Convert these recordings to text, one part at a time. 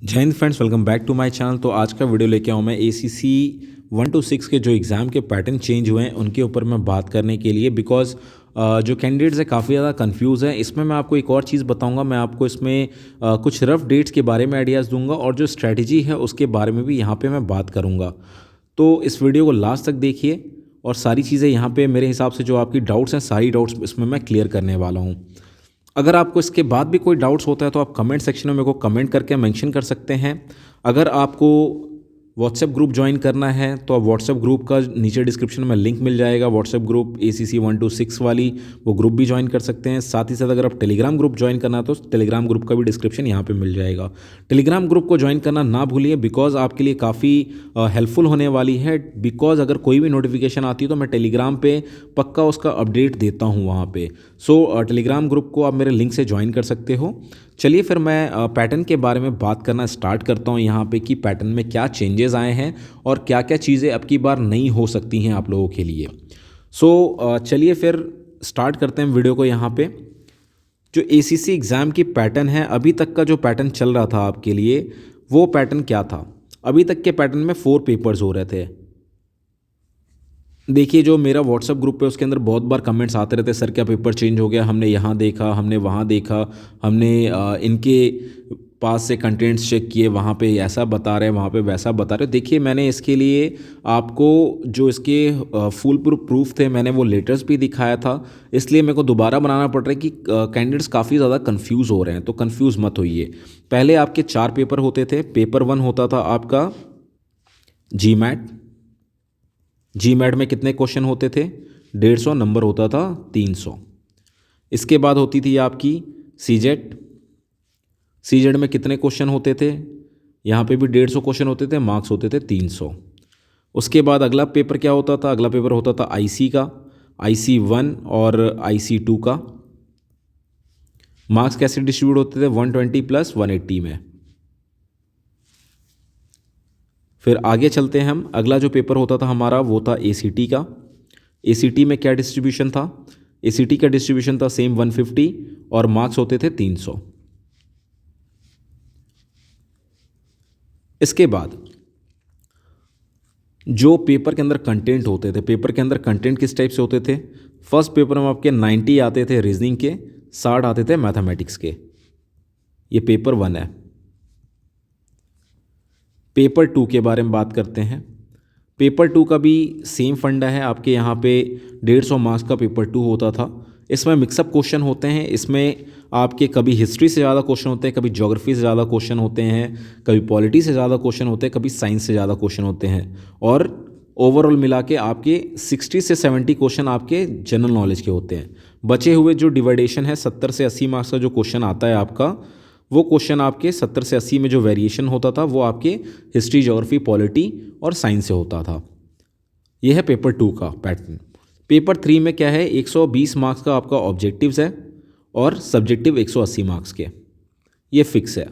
जय हिंद friends, welcome back to my channel. तो आज का वीडियो लेके आऊँ मैं ACC 1 to 6 के जो एग्ज़ाम के पैटर्न चेंज हुए हैं उनके ऊपर मैं बात करने के लिए, बिकॉज जो कैंडिडेट्स है काफ़ी ज़्यादा कंफ्यूज है। इसमें मैं आपको एक और चीज़ बताऊंगा, मैं आपको इसमें कुछ रफ डेट्स के बारे में आइडियाज़ दूंगा और जो स्ट्रैटेजी है उसके बारे में भी यहाँ पे मैं बात करूँगा। तो इस वीडियो को लास्ट तक देखिए और सारी चीज़ें यहाँ पे मेरे हिसाब से जो आपकी डाउट्स हैं सारी डाउट्स इसमें मैं क्लियर करने वाला हूँ। अगर आपको इसके बाद भी कोई डाउट्स होता है तो आप कमेंट सेक्शन में मेरे को कमेंट करके मेंशन कर सकते हैं। अगर आपको व्हाट्सएप ग्रुप ज्वाइन करना है तो आप व्हाट्सएप ग्रुप का नीचे डिस्क्रिप्शन में लिंक मिल जाएगा, व्हाट्सएप ग्रुप ACC 1 to 6 वाली, वो ग्रुप भी ज्वाइन कर सकते हैं। साथ ही साथ अगर आप टेलीग्राम ग्रुप ज्वाइन करना है तो टेलीग्राम ग्रुप का भी डिस्क्रिप्शन यहाँ पे मिल जाएगा। टेलीग्राम ग्रुप को ज्वाइन करना ना भूलिए, बिकॉज आपके लिए काफ़ी हेल्पफुल होने वाली है। बिकॉज अगर कोई भी नोटिफिकेशन आती है तो मैं टेलीग्राम पे पक्का उसका अपडेट देता हूँ वहाँ पे। सो टेलीग्राम ग्रुप को आप मेरे लिंक से ज्वाइन कर सकते हो। चलिए फिर मैं पैटर्न के बारे में बात करना स्टार्ट करता हूँ यहाँ पे कि पैटर्न में क्या चेंजेस आए हैं और क्या क्या चीज़ें अब की बार नहीं हो सकती हैं आप लोगों के लिए। सो चलिए फिर स्टार्ट करते हैं वीडियो को। यहाँ पे जो ACC एग्ज़ाम की पैटर्न है, अभी तक का जो पैटर्न चल रहा था आपके लिए वो पैटर्न क्या था। अभी तक के पैटर्न में 4 पेपर्स हो रहे थे। देखिए, जो मेरा व्हाट्सएप ग्रुप है उसके अंदर बहुत बार कमेंट्स आते रहते, सर क्या पेपर चेंज हो गया, हमने यहाँ देखा, हमने वहाँ देखा, हमने इनके पास से कंटेंट्स चेक किए, वहाँ पे ऐसा बता रहे हैं, वहाँ पे वैसा बता रहे हैं। देखिए, मैंने इसके लिए आपको जो इसके फुल प्रूफ थे मैंने वो लेटर्स भी दिखाया था, इसलिए मेरे को दोबारा बनाना पड़ रहा है कि कैंडिडेट्स काफ़ी ज़्यादा कन्फ्यूज़ हो रहे हैं, तो कन्फ्यूज़ मत होइए। पहले आपके 4 पेपर होते थे। पेपर 1 होता था आपका GMAT में कितने क्वेश्चन होते थे? 150, नंबर होता था 300। इसके बाद होती थी आपकी CJET में कितने क्वेश्चन होते थे? यहाँ पे भी 150 क्वेश्चन होते थे, मार्क्स होते थे 300। उसके बाद अगला पेपर क्या होता था? अगला पेपर होता था IC का, IC1 और IC2 का। मार्क्स कैसे डिस्ट्रीब्यूट होते थे? 120 प्लस 180 में। फिर आगे चलते हैं हम। अगला जो पेपर होता था हमारा वो था ACT का। ACT में क्या डिस्ट्रीब्यूशन था? ACT का डिस्ट्रीब्यूशन था सेम 150 और मार्क्स होते थे 300। इसके बाद जो पेपर के अंदर कंटेंट होते थे, पेपर के अंदर कंटेंट किस टाइप से होते थे? फर्स्ट पेपर में आपके 90 आते थे रीजनिंग के, 60 आते थे मैथमेटिक्स के। ये पेपर 1 है। पेपर 2 के बारे में बात करते हैं। पेपर 2 का भी सेम फंडा है। आपके यहाँ पे 150 मार्क्स का पेपर 2 होता था। इसमें मिक्सअप क्वेश्चन होते हैं। इसमें आपके कभी हिस्ट्री से ज़्यादा क्वेश्चन होते हैं, कभी ज्योग्राफी से ज़्यादा क्वेश्चन होते हैं, कभी पॉलिटी से ज़्यादा क्वेश्चन होते हैं, कभी साइंस से ज़्यादा क्वेश्चन होते हैं। और ओवरऑल मिला के आपके 60 से 70 क्वेश्चन आपके जनरल नॉलेज के होते हैं। बचे हुए जो डिवाइडेशन है 70 से 80 मार्क्स का जो क्वेश्चन आता है आपका, वो क्वेश्चन आपके 70 से 80 में जो वेरिएशन होता था वो आपके हिस्ट्री, ज्योग्राफी, पॉलिटी और साइंस से होता था। यह है पेपर 2 का पैटर्न। पेपर 3 में क्या है? 120 मार्क्स का आपका ऑब्जेक्टिव्स है और सब्जेक्टिव 180 मार्क्स के, ये फिक्स है।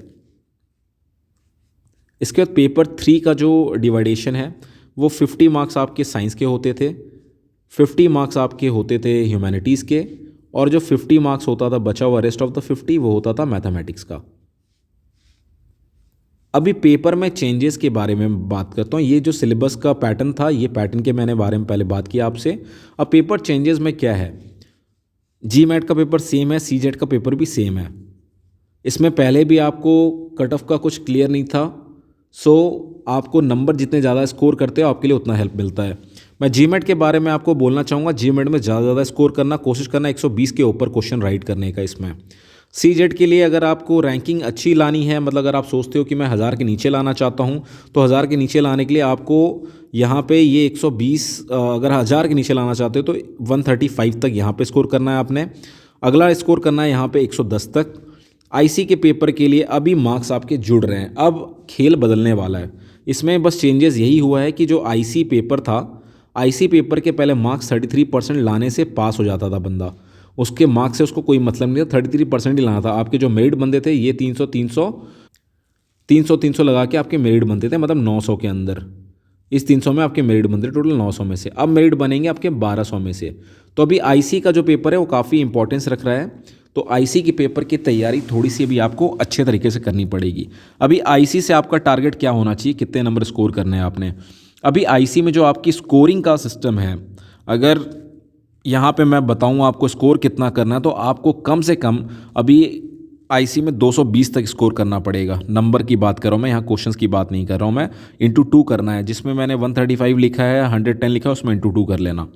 इसके बाद पेपर 3 का जो डिवाइडेशन है वो 50 मार्क्स आपके साइंस के होते थे, 50 मार्क्स आपके होते थे ह्यूमैनिटीज़ के, और जो 50 मार्क्स होता था बचा हुआ रेस्ट ऑफ द 50 वो होता था मैथमेटिक्स का। अभी पेपर में चेंजेस के बारे में बात करता हूँ। ये जो सिलेबस का पैटर्न था, ये पैटर्न के मैंने बारे में पहले बात किया आपसे। अब पेपर चेंजेस में क्या है? GMAT का पेपर सेम है, CJET का पेपर भी सेम है। इसमें पहले भी आपको कट ऑफ का कुछ क्लियर नहीं था। सो आपको नंबर जितने ज़्यादा स्कोर करते हो आपके लिए उतना हेल्प मिलता है। मैं GMAT के बारे में आपको बोलना चाहूँगा। GMAT में ज़्यादा स्कोर करना, कोशिश करना 120 के ऊपर क्वेश्चन राइट करने का। इसमें CJET के लिए अगर आपको रैंकिंग अच्छी लानी है, मतलब अगर आप सोचते हो कि मैं 1000 के नीचे लाना चाहता हूँ, तो 1000 के नीचे लाने के लिए आपको यहाँ पे ये 120, अगर 1000 के नीचे लाना चाहते हो तो 135 तक यहाँ पे स्कोर करना है आपने। अगला स्कोर करना है यहाँ पे 110 तक। IC के पेपर के लिए अभी मार्क्स आपके जुड़ रहे हैं, अब खेल बदलने वाला है। इसमें बस चेंजेस यही हुआ है कि जो IC पेपर था, IC पेपर के पहले मार्क्स 33% लाने से पास हो जाता था बंदा। उसके मार्क्स से उसको कोई मतलब नहीं था, 33% ही लाना था। आपके जो मेरिट बनते थे ये 300 लगा के आपके मेरिट बनते थे, मतलब 900 के अंदर। इस 300 में आपके मेरिट बनते थे टोटल 900 में से। अब मेरिट बनेंगे आपके 1200 में से। तो अभी IC का जो पेपर है वो काफ़ी इंपॉर्टेंस रख रहा है। तो आईसी के पेपर की तैयारी थोड़ी सी अभी आपको अच्छे तरीके से करनी पड़ेगी। अभी आईसी से आपका टारगेट क्या होना चाहिए, कितने नंबर स्कोर करने हैं आपने। अभी आईसी में जो आपकी स्कोरिंग का सिस्टम है, अगर यहाँ पे मैं बताऊँ आपको स्कोर कितना करना है, तो आपको कम से कम अभी आईसी में 220 तक स्कोर करना पड़ेगा। नंबर की बात कर रहा हूँ मैं, यहाँ क्वेश्चंस की बात नहीं कर रहा हूँ मैं। इंटू 2 करना है, जिसमें मैंने 135 लिखा है, 110 लिखा है, उसमें इंटू 2 कर लेना।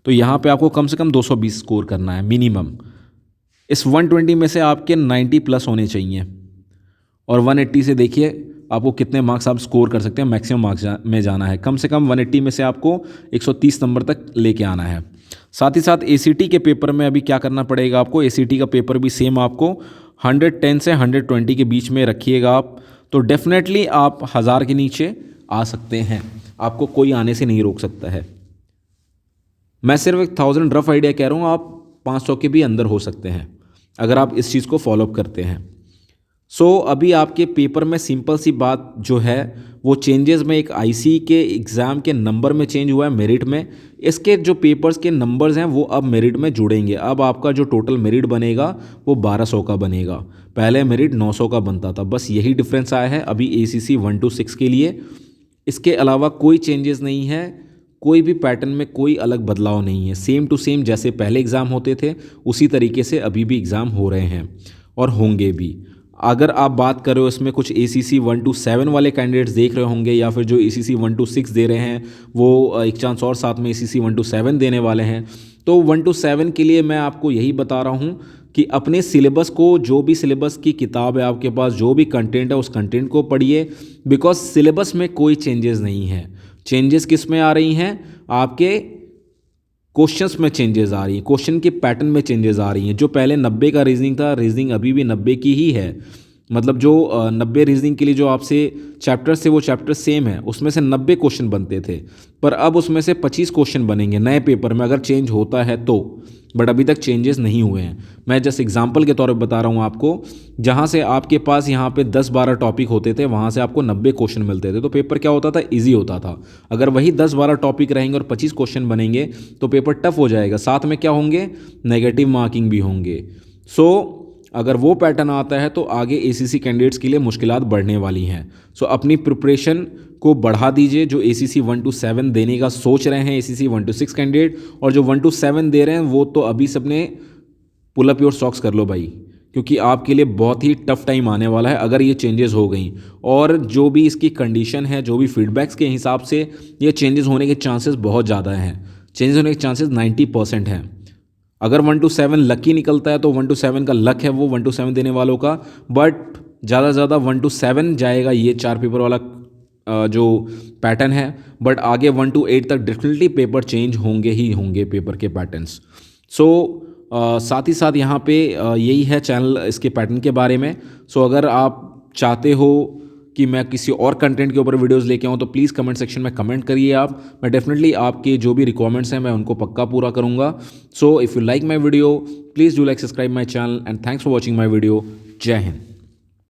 तो यहाँ पे आपको कम से कम 220 स्कोर करना है मिनिमम। इस 120 में से आपके 90 प्लस होने चाहिए, और 180 से देखिए आपको कितने मार्क्स आप स्कोर कर सकते हैं। मैक्सिमम मार्क्स में जाना है, कम से कम 180 में से आपको 130 नंबर तक लेके आना है। साथ ही साथ एसीटी के पेपर में अभी क्या करना पड़ेगा आपको, एसीटी का पेपर भी सेम आपको 110 से 120 के बीच में रखिएगा आप, तो डेफिनेटली आप 1000 के नीचे आ सकते हैं, आपको कोई आने से नहीं रोक सकता है। मैं सिर्फ एक 1000 रफ आइडिया कह रहा हूँ, आप 500 के भी अंदर हो सकते हैं अगर आप इस चीज़ को फॉलोअप करते हैं। अभी आपके पेपर में सिंपल सी बात जो है वो चेंजेस में एक आईसी के एग्ज़ाम के नंबर में चेंज हुआ है, मेरिट में। इसके जो पेपर्स के नंबर्स हैं वो अब मेरिट में जुड़ेंगे। अब आपका जो टोटल मेरिट बनेगा वो 1200 का बनेगा, पहले मेरिट 900 का बनता था। बस यही डिफरेंस आया है अभी ACC 1 to 6 के लिए। इसके अलावा कोई चेंजेस नहीं है, कोई भी पैटर्न में कोई अलग बदलाव नहीं है। सेम टू सेम जैसे पहले एग्ज़ाम होते थे उसी तरीके से अभी भी एग्ज़ाम हो रहे हैं और होंगे भी। अगर आप बात कर रहे हो इसमें कुछ ACC 1 to 7 वाले कैंडिडेट्स देख रहे होंगे, या फिर जो ACC 1 to 6 दे रहे हैं वो एक चांस और साथ में ACC 1 to 7 देने वाले हैं, तो 1 to 7 के लिए मैं आपको यही बता रहा हूँ कि अपने सिलेबस को, जो भी सिलेबस की किताब है आपके पास, जो भी कंटेंट है उस कंटेंट को पढ़िए, बिकॉज सिलेबस में कोई चेंजेस नहीं है। चेंजेस किस में आ रही हैं, आपके क्वेश्चंस में चेंजेस आ रही हैं, क्वेश्चन के पैटर्न में चेंजेस आ रही हैं। जो पहले 90 का रीजनिंग था, रीजनिंग अभी भी 90 की ही है। मतलब जो 90 रीजनिंग के लिए जो आपसे चैप्टर्स थे वो चैप्टर सेम है, उसमें से 90 क्वेश्चन बनते थे, पर अब उसमें से 25 क्वेश्चन बनेंगे नए पेपर में, अगर चेंज होता है तो। बट अभी तक चेंजेस नहीं हुए हैं। मैं जस्ट एग्जांपल के तौर पे बता रहा हूँ आपको, जहाँ से आपके पास यहाँ पे 10-12 टॉपिक होते थे, वहाँ से आपको 90 क्वेश्चन मिलते थे, तो पेपर क्या होता था, ईजी होता था। अगर वही 10-12 टॉपिक रहेंगे और 25 क्वेश्चन बनेंगे तो पेपर टफ हो जाएगा। साथ में क्या होंगे, नेगेटिव मार्किंग भी होंगे। अगर वो पैटर्न आता है तो आगे ACC कैंडिडेट्स के लिए मुश्किलात बढ़ने वाली हैं। अपनी प्रिपरेशन को बढ़ा दीजिए। जो ACC 1 to 7 देने का सोच रहे हैं, ACC 1 to 6 कैंडिडेट, और जो 1 to 7 दे रहे हैं, वो तो अभी सबने पुल अप योर सॉक्स कर लो भाई, क्योंकि आपके लिए बहुत ही टफ टाइम आने वाला है अगर ये चेंजेस हो गई। और जो भी इसकी कंडीशन है, जो भी फीडबैक्स के हिसाब से ये चेंजेस होने के चांसेस बहुत ज़्यादा हैं। चेंजेस होने के चांसेस 90% हैं। अगर 1 to 7 लकी निकलता है तो 1 to 7 का लक है वो 1 to 7 देने वालों का, बट ज़्यादा से ज़्यादा 1 to 7 जाएगा ये 4 पेपर वाला जो पैटर्न है। बट आगे 1 to 8 तक डेफिनेटली पेपर चेंज होंगे ही होंगे, पेपर के पैटर्न्स। साथ ही साथ यहाँ पे यही है चैनल इसके पैटर्न के बारे में। अगर आप चाहते हो कि मैं किसी और कंटेंट के ऊपर वीडियोस लेके आऊँ तो प्लीज़ कमेंट सेक्शन में कमेंट करिए आप। मैं डेफिनेटली आपके जो भी रिक्वायरमेंट्स हैं मैं उनको पक्का पूरा करूँगा। If you like my video please do like, subscribe my channel, and thanks for watching my video. जय हिंद।